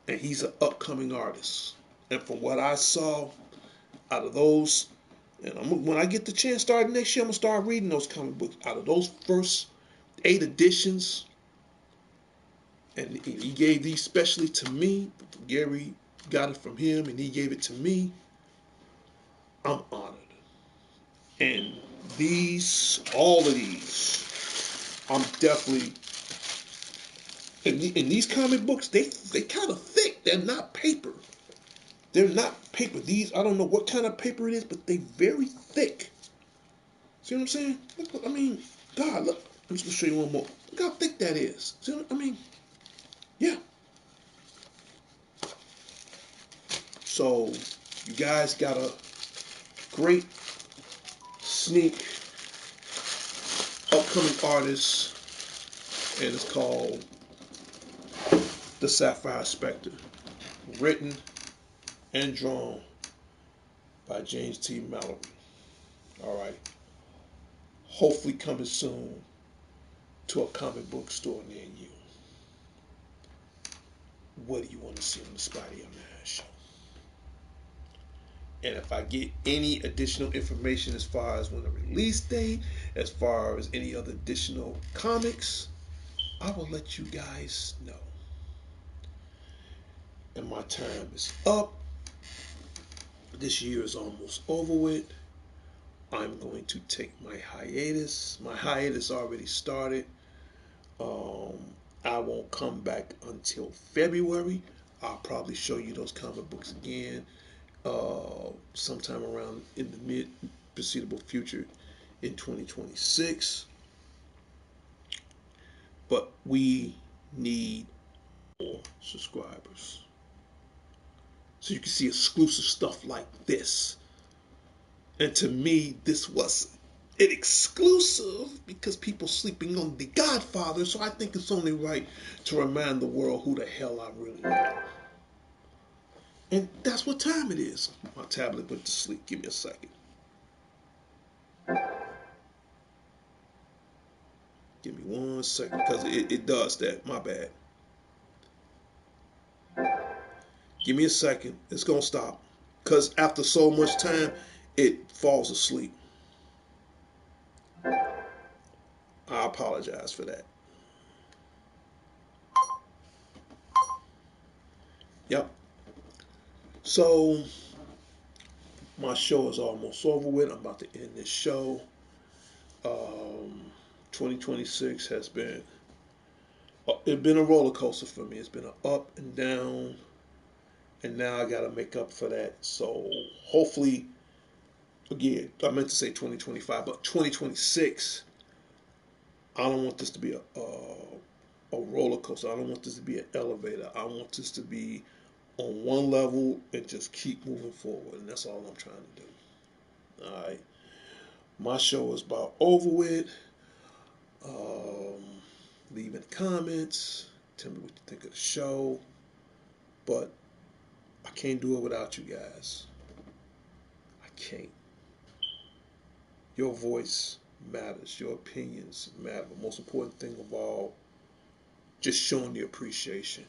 And he's an upcoming artist. And from what I saw out of those, and when I get the chance starting next year, I'm gonna start reading those comic books. Out of those first 8 editions, and he gave these specially to me. Gary got it from him, and he gave it to me. I'm honored. And all of these, I'm definitely. And these comic books, they kind of thick. They're not paper. They're not paper. These, I don't know what kind of paper it is, but they're very thick. See what I'm saying? Look, I mean, God, look. I'm just gonna show you one more. Look how thick that is. See what I mean? Yeah. So you guys got a great sneak upcoming artist, and it's called The Sapphire Spectre, written and drawn by James T. Mallory. All right. Hopefully coming soon to a comic book store near you. What do you want to see on the Spidey on the Show? And if I get any additional information as far as when the release date, as far as any other additional comics, I will let you guys know. And my time is up. This year is almost over with. I'm going to take my hiatus. My hiatus already started. I won't come back until February. I'll probably show you those comic books again sometime around in the mid foreseeable future in 2026. But we need more subscribers, so you can see exclusive stuff like this. And to me, this was an exclusive because people sleeping on The Godfather, so I think it's only right to remind the world who the hell I really am. And that's what time it is. My tablet went to sleep. Give me a second. Give me 1 second because it does that. My bad. Give me a second. It's going to stop. Because after so much time, it falls asleep. I apologize for that. Yep. So, my show is almost over with. I'm about to end this show. 2026 has been it's been a roller coaster for me. It's been an up and down, and now I got to make up for that. So hopefully, again, I meant to say 2025, but 2026. I don't want this to be a roller coaster. I don't want this to be an elevator. I want this to be on one level and just keep moving forward. And that's all I'm trying to do. All right. My show is about over with. Um, Leave in the comments. Tell me what you think of the show. But I can't do it without you guys. I can't. Your voice matters. Your opinions matter. The most important thing of all, just showing the appreciation.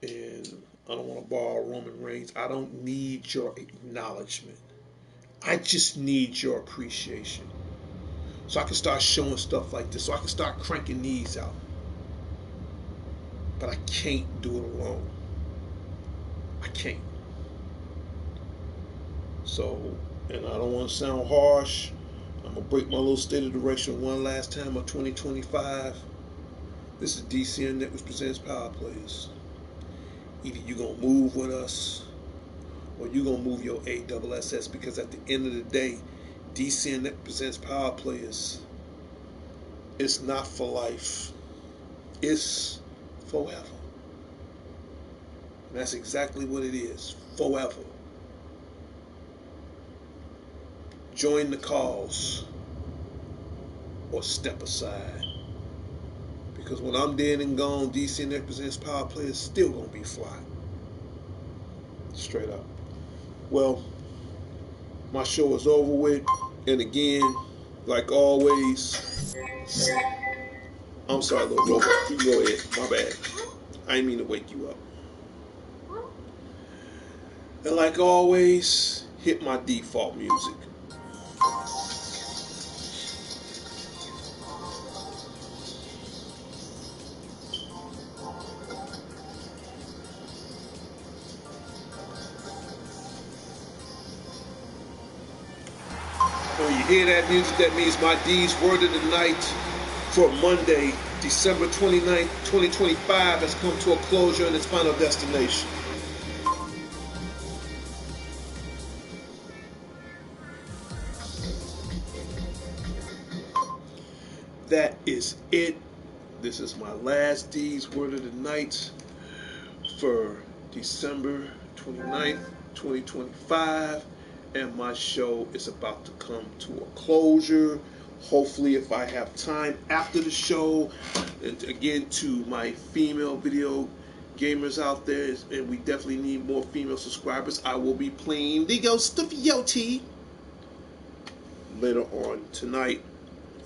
And I don't want to borrow Roman Reigns. I don't need your acknowledgement. I just need your appreciation. So I can start showing stuff like this. So I can start cranking these out. But I can't do it alone. I can't. So, and I don't want to sound harsh. I'm going to break my little state of direction one last time of 2025. This is DCN Networks Presents Power Players. Either you're going to move with us or you're going to move your ASS, because at the end of the day, DCN Networks Presents Power Players, it's not for life. It's forever. And that's exactly what it is. Forever. Join the cause or step aside. Because when I'm dead and gone, DC Networks Presents Power Players still gonna be fly. Straight up. Well, my show is over with. And again, like always, I'm sorry, little robot. You can go ahead. My bad. I didn't mean to wake you up. And like always, hit my default music. When you hear that music, that means my D's word of the night for Monday, December 29th, 2025 has come to a closure in its final destination. That is it. This is my last D's word of the night for December 29th, 2025. And my show is about to come to a closure. Hopefully, if I have time after the show, and again, to my female video gamers out there, and we definitely need more female subscribers, I will be playing the Ghost of Yoti later on tonight.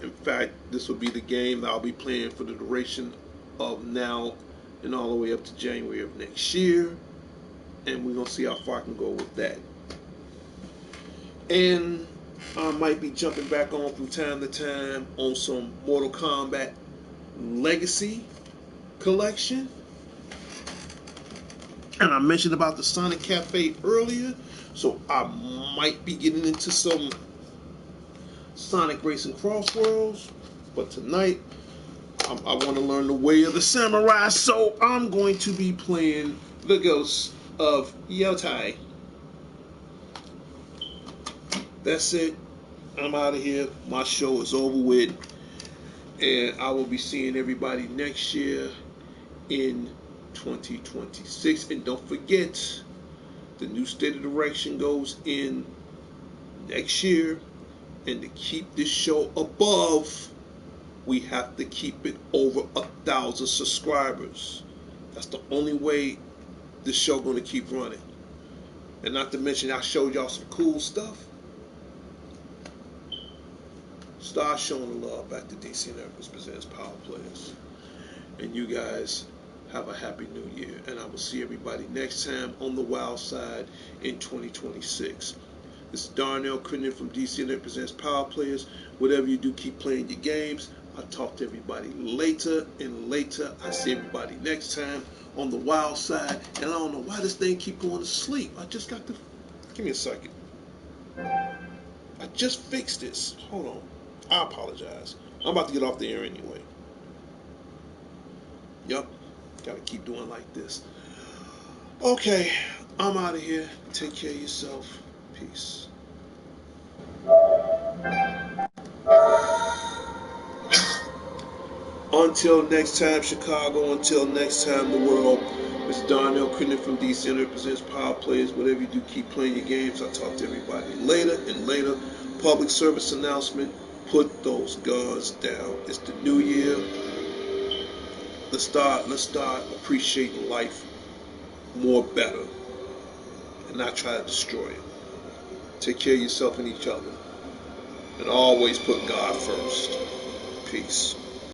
In fact, this will be the game that I'll be playing for the duration of now and all the way up to January of next year. And we're going to see how far I can go with that. And I might be jumping back on from time to time on some Mortal Kombat Legacy collection. And I mentioned about the Sonic Cafe earlier, so I might be getting into some Sonic Racing Cross Worlds. But tonight, I want to learn the way of the samurai, so I'm going to be playing the Ghost of Yoti. That's it. I'm out of here. My show is over with. And I will be seeing everybody next year in 2026. And don't forget, the new state of direction goes in next year. And to keep this show above, we have to keep it over 1,000 subscribers. That's the only way this show going to keep running. And not to mention, I showed y'all some cool stuff. Start showing the love back to DC Networks Presents Power Players. And you guys have a happy new year. And I will see everybody next time on the wild side in 2026. This is Darnell Crittenden from DC Networks Presents Power Players. Whatever you do, keep playing your games. I'll talk to everybody later and later. I see everybody next time on the wild side. And I don't know why this thing keep going to sleep. I just got to... Give me a second. I just fixed this. Hold on. I apologize. I'm about to get off the air anyway. Yup. Gotta keep doing like this. Okay. I'm out of here. Take care of yourself. Peace. Until next time, Chicago. Until next time, the world. Mr. Darnell Crittenden from DC Center presents Power Players. Whatever you do, keep playing your games. I'll talk to everybody later and later. Public service announcement. Put those guns down. It's the new year. Let's start appreciating life more better and not try to destroy it. Take care of yourself and each other. And always put God first. Peace.